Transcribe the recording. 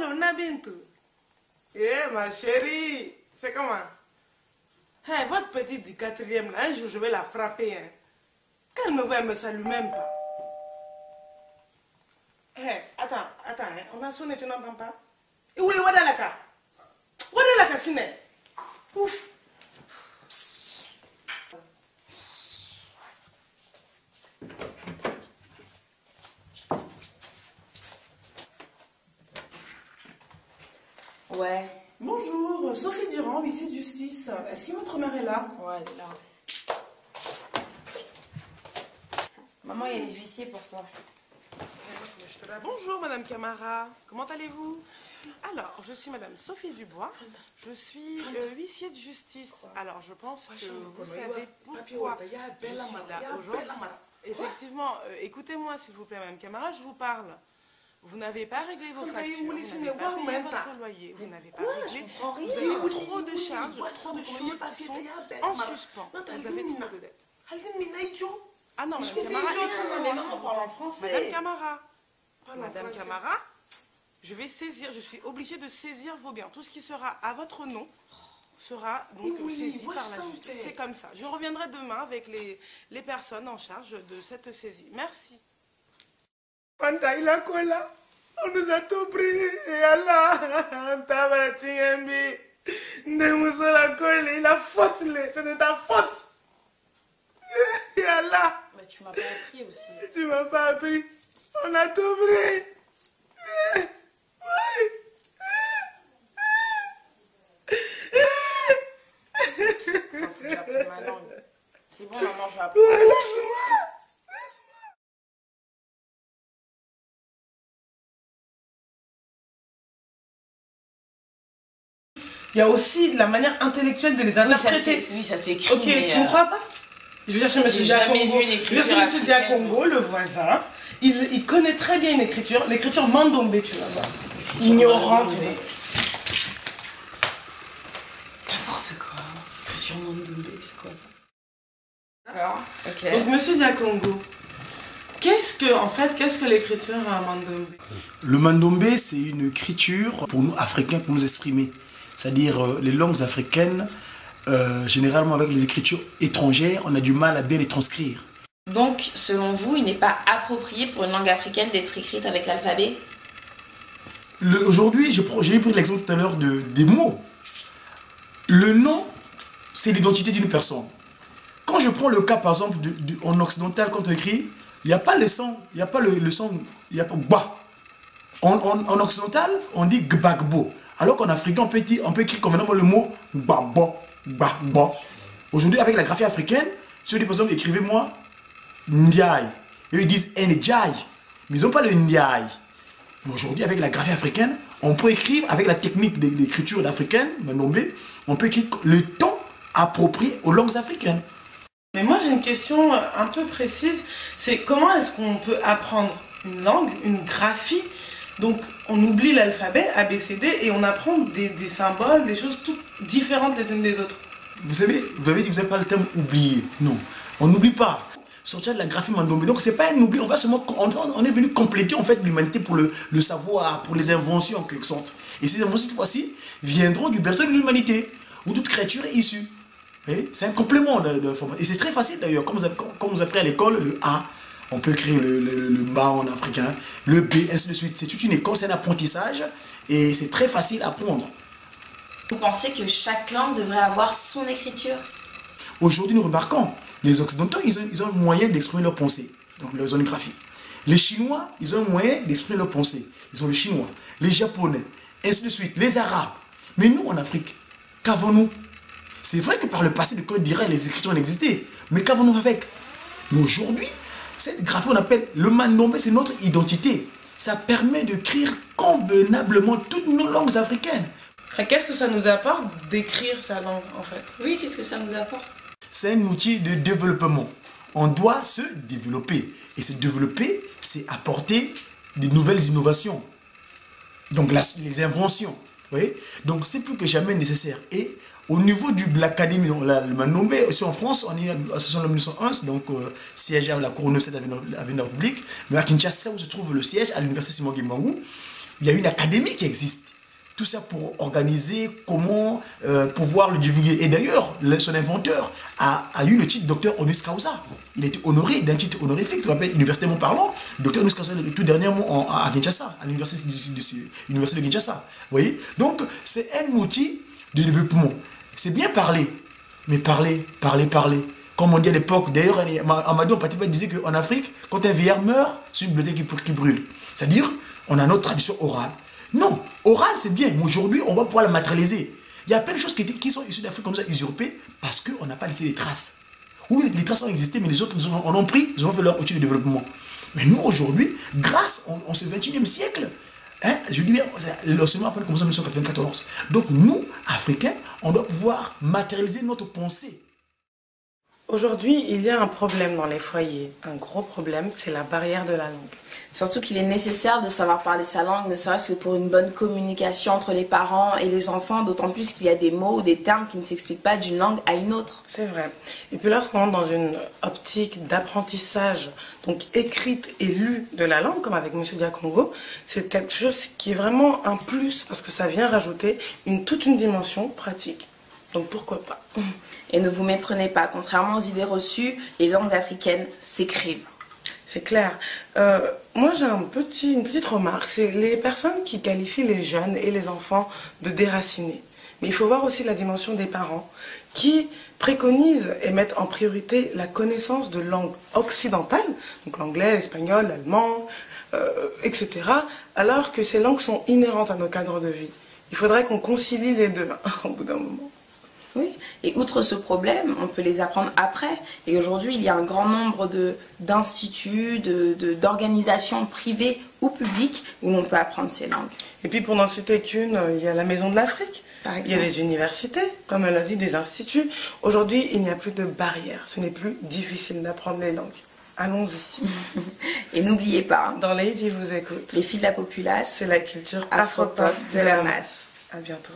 Allô, Nabintou. Eh, ma chérie, c'est comment? Hey, votre petite du quatrième, là, un jour, je vais la frapper. Hein. Calme-vous, elle me salue même pas. Hey, attends, hein. On a sonné, tu n'entends pas? Et où est Wadalaka? Wadalaka, Sine. Ouf. Ouais. Bonjour, Sophie Durand, huissier de justice. Est-ce que votre mère est là? Ouais, elle est là. Maman, il y a des huissiers pour toi. Bonjour Madame Camara, comment allez-vous? Alors, je suis Madame Sophie Dubois, je suis huissier de justice. Alors, je pense que vous savez pourquoi je suis là aujourd'hui. Effectivement, écoutez-moi s'il vous plaît Madame Camara, je vous parle. Vous n'avez pas réglé vos factures, vous n'avez pas payé votre loyer, vous n'avez pas réglé, vous avez trop de charges, trop de choses qui sont en suspens. Vous avez trop de dettes. Ah non, Madame Camara, Madame Camara, Madame Camara, je suis obligée de saisir vos biens. Tout ce qui sera à votre nom sera donc saisi par la justice. C'est comme ça. Je reviendrai demain avec les personnes en charge de cette saisie. Merci. Panta ila kola, on nous a tout pris, et Allah, tabati embi, ndemuso la kola, il a faute, c'est de ta faute. Et Allah. Mais tu m'as pas appris aussi. Tu m'as pas appris, on a tout pris. J'ai appris ma langue. C'est bon, maman, je vais apprendre. Il y a aussi la manière intellectuelle de les interpréter. Oui, ça s'écrit. Ok, tu ne crois pas? Je vais chercher M. Diakongo. Je vais chercher M. Diakongo, le voisin. Il connaît très bien une écriture, l'écriture Mandombe, tu vas voir. Ignorante. N'importe quoi. Écriture Mandombe, c'est quoi ça? Alors, ok. Donc, M. Diakongo, qu'est-ce que l'écriture Mandombe? Le Mandombe, c'est une écriture pour nous Africains, pour nous exprimer. C'est-à-dire les langues africaines, généralement avec les écritures étrangères, on a du mal à bien les transcrire. Donc, selon vous, il n'est pas approprié pour une langue africaine d'être écrite avec l'alphabet? Aujourd'hui, j'ai pris l'exemple tout à l'heure des mots. Le nom, c'est l'identité d'une personne. Quand je prends le cas, par exemple, en occidental, quand on écrit, il n'y a pas le son, il n'y a pas le son, il n'y a pas ba. En occidental, on dit gbagbo. Alors qu'en africain, on peut écrire convenablement le mot gbabo, gbagbo. Aujourd'hui, avec la graphie africaine, si on dit par exemple, écrivez-moi Ndiaye. Et ils disent Ndjaye. Mais ils n'ont pas le Ndiaye. Mais aujourd'hui, avec la graphie africaine, on peut écrire, avec la technique d'écriture africaine, on peut écrire le ton approprié aux langues africaines. Mais moi, j'ai une question un peu précise. C'est comment est-ce qu'on peut apprendre une langue, une graphie? Donc, on oublie l'alphabet, ABCD, et on apprend des symboles, des choses toutes différentes les unes des autres. Vous savez, vous avez dit que vous n'avez pas le terme oublier. Non, on n'oublie pas. Sortir de la graphie Mandombe. Donc, ce n'est pas un oubli, on est venu compléter en fait l'humanité pour le savoir, pour les inventions en quelque sorte. Et ces inventions, cette fois-ci, viendront du berceau de l'humanité, où toute créature est issue. C'est un complément de format. Et c'est très facile d'ailleurs, comme vous apprenez à l'école, le A. On peut écrire le ba en africain, le B, ainsi de suite. C'est toute une école, c'est un apprentissage et c'est très facile à apprendre. Vous pensez que chaque langue devrait avoir son écriture? Aujourd'hui, nous remarquons, les Occidentaux, ils ont un moyen d'exprimer leurs pensées, donc leur zonographie. Les Chinois, ils ont un moyen d'exprimer leurs pensées. Ils ont le chinois, les Japonais, ainsi de suite, les Arabes. Mais nous, en Afrique, qu'avons-nous? C'est vrai que par le passé, le code dirait les écritures ont existé, mais qu'avons-nous avec? Mais aujourd'hui, cette graphie, on appelle le Mandombe, c'est notre identité. Ça permet d'écrire convenablement toutes nos langues africaines. Qu'est-ce que ça nous apporte d'écrire sa langue, en fait? Oui, qu'est-ce que ça nous apporte? C'est un outil de développement. On doit se développer. Et se développer, c'est apporter de nouvelles innovations. Donc les inventions. Vous voyez? Donc c'est plus que jamais nécessaire. Et au niveau de l'académie, le Mandombe, aussi en France, on est à l'association de 1901, donc siège à la couronne 7 Avenue de la République. Mais à Kinshasa, où se trouve le siège, à l'université Simon Kimbangu, Il y a une académie qui existe. Tout ça pour organiser comment pouvoir le divulguer. Et d'ailleurs, son inventeur a eu le titre docteur honoris causa. Il a été honoré d'un titre honorifique, tu rappelles, universitairement parlant, docteur honoris causa le tout dernièrement à Kinshasa, à l'université de Kinshasa. Vous voyez? Donc, c'est un outil de développement. C'est bien parler, mais parler. Comme on dit à l'époque, d'ailleurs, Amadou Patipa disait qu'en Afrique, quand un vieillard meurt, c'est une bibliothèque qui brûle. C'est-à-dire, on a notre tradition orale. Non, oral c'est bien, mais aujourd'hui on va pouvoir la matérialiser. Il y a plein de choses qui sont issues d'Afrique comme ça, usurpées, parce qu'on n'a pas laissé des traces. Oui, les traces ont existé, mais les autres en ont pris, ils ont fait leur outil de développement. Mais nous aujourd'hui, grâce en ce 21e siècle, hein, je dis bien, l'enseignement a commencé en 1994. Donc nous, Africains, on doit pouvoir matérialiser notre pensée. Aujourd'hui, il y a un problème dans les foyers. Un gros problème, c'est la barrière de la langue. Surtout qu'il est nécessaire de savoir parler sa langue, ne serait-ce que pour une bonne communication entre les parents et les enfants, d'autant plus qu'il y a des mots ou des termes qui ne s'expliquent pas d'une langue à une autre. C'est vrai. Et puis lorsqu'on entre dans une optique d'apprentissage, donc écrite et lue de la langue, comme avec M. Diakongo, c'est quelque chose qui est vraiment un plus, parce que ça vient rajouter toute une dimension pratique. Donc pourquoi pas? Et ne vous méprenez pas, contrairement aux idées reçues, les langues africaines s'écrivent. C'est clair. Moi j'ai une petite remarque, c'est les personnes qui qualifient les jeunes et les enfants de déracinés. Mais il faut voir aussi la dimension des parents qui préconisent et mettent en priorité la connaissance de langues occidentales, donc l'anglais, l'espagnol, l'allemand, etc. Alors que ces langues sont inhérentes à nos cadres de vie. Il faudrait qu'on concilie les deux au bout d'un moment. Oui, et outre ce problème, on peut les apprendre après. Et aujourd'hui, il y a un grand nombre d'instituts, d'organisations privées ou publiques où on peut apprendre ces langues. Et puis pour n'en citer qu'une, il y a la Maison de l'Afrique. Il y a les universités, comme elle a dit, des instituts. Aujourd'hui, il n'y a plus de barrières. Ce n'est plus difficile d'apprendre les langues. Allons-y. Et n'oubliez pas, dans les ils vous écoutent. Les filles de la populace, c'est la culture afropop de la masse. À bientôt.